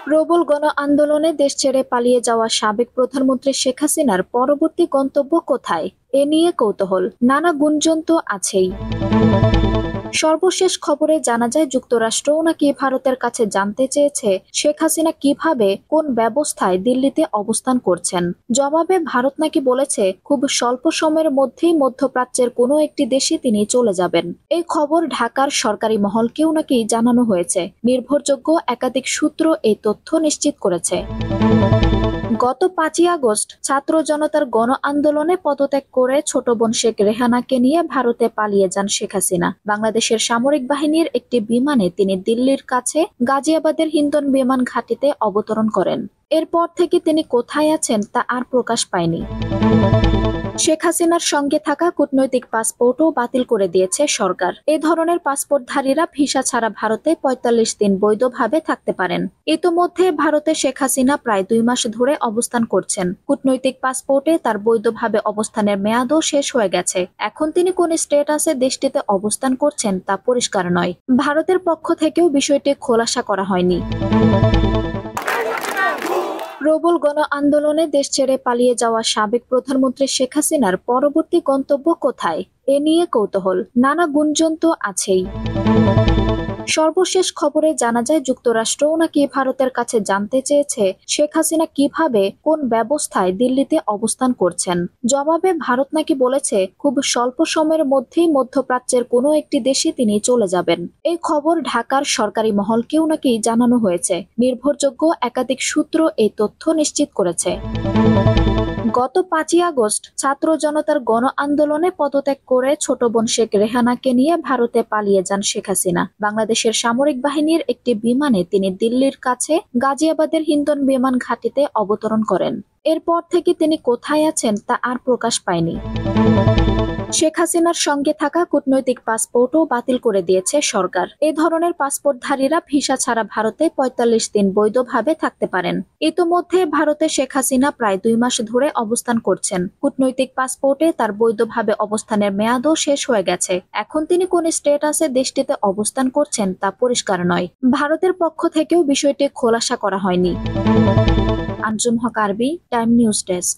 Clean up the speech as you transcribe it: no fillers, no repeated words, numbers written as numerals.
প্রবল গণ আন্দোলনে দেশ ছেড়ে পালিয়ে যাওয়া সাবেক প্রধানমন্ত্রী শেখ হাসিনার পরবর্তী গন্তব্য কোথায়, এ নিয়ে কৌতূহল, নানা গুঞ্জন তো আছেই। সর্বশেষ খবরে জানা যায় যুক্তরাষ্ট্রও নাকি ভারতের কাছে জানতে চেয়েছে শেখ হাসিনা কিভাবে কোন ব্যবস্থায় দিল্লিতে অবস্থান করছেন। জবাবে ভারত নাকি বলেছে খুব স্বল্প সময়ের মধ্যেই মধ্যপ্রাচ্যের কোনো একটি দেশে তিনি চলে যাবেন। এই খবর ঢাকার সরকারি মহলকেও নাকি জানানো হয়েছে। নির্ভরযোগ্য একাধিক সূত্র এই তথ্য নিশ্চিত করেছে। গত 5ই আগস্ট ছাত্র জনতার গণ আন্দোলনে পদত্যাগ করে ছোট বোন শেখ রেহানাকে নিয়ে ভারতে পালিয়ে যান শেখ হাসিনা। বাংলাদেশের সামরিক বাহিনীর একটি বিমানে তিনি দিল্লির কাছে গাজিয়াবাদের হিন্ডন বিমান ঘাঁটিতে অবতরণ করেন। এরপর থেকে তিনি কোথায় আছেন তা আর প্রকাশ পায়নি। শেখ হাসিনার সঙ্গে থাকা কূটনৈতিক পাসপোর্টও বাতিল করে দিয়েছে সরকার। এ ধরনের পাসপোর্টধারীরা ভিসা ছাড়া ভারতে ৪৫ দিন বৈধভাবে থাকতে পারেন। ইতোমধ্যে ভারতে শেখ হাসিনা প্রায় 2 মাস ধরে অবস্থান করছেন। কূটনৈতিক পাসপোর্টে তার বৈধভাবে অবস্থানের মেয়াদও শেষ হয়ে গেছে। এখন তিনি কোন স্ট্যাটাসে দেশটিতে অবস্থান করছেন তা পরিষ্কার নয়। ভারতের পক্ষ থেকেও বিষয়টি খোলাসা করা হয়নি। প্রবল গণ আন্দোলনে দেশ ছেড়ে পালিয়ে যাওয়া সাবেক প্রধানমন্ত্রী শেখ হাসিনার পরবর্তী গন্তব্য কোথায়, এ নিয়ে কৌতূহল, নানা গুঞ্জন তো আছেই। সর্বশেষ খবরে জানা যায় যুক্তরাষ্ট্রও নাকি ভারতের কাছে জানতে চেয়েছে শেখ হাসিনা কিভাবে কোন ব্যবস্থায় দিল্লিতে অবস্থান করছেন। জবাবে ভারত নাকি বলেছে খুব স্বল্প সময়ের মধ্যেই মধ্যপ্রাচ্যের কোনো একটি দেশে তিনি চলে যাবেন। এই খবর ঢাকার সরকারি মহলকেও নাকি জানানো হয়েছে। নির্ভরযোগ্য একাধিক সূত্র এই তথ্য নিশ্চিত করেছে। গত 5ই আগস্ট ছাত্র জনতার গণ আন্দোলনে পদত্যাগ করে ছোট বোন শেখ রেহানাকে নিয়ে ভারতে পালিয়ে যান শেখ হাসিনা। বাংলাদেশের সামরিক বাহিনীর একটি বিমানে তিনি দিল্লির কাছে গাজিয়াবাদের হিন্ডন বিমান ঘাঁটিতে অবতরণ করেন। এরপর থেকে তিনি কোথায় আছেন তা আর প্রকাশ পায়নি। শেখ হাসিনার সঙ্গে থাকা কূটনৈতিক পাসপোর্টও বাতিল করে দিয়েছে সরকার। এ ধরনের পাসপোর্টধারীরা ভিসা ছাড়া ভারতে ৪৫ দিন বৈধভাবে থাকতে পারেন। ইতোমধ্যে ভারতে শেখ হাসিনা প্রায় 2 মাস ধরে অবস্থান করছেন। কূটনৈতিক পাসপোর্টে তার বৈধভাবে অবস্থানের মেয়াদও শেষ হয়ে গেছে। এখন তিনি কোন স্ট্যাটাসে দেশটিতে অবস্থান করছেন তা পরিষ্কার নয়। ভারতের পক্ষ থেকেও বিষয়টি খোলাসা করা হয়নি। আঞ্জুম হক আরবি, টাইম নিউজ ডেস্ক।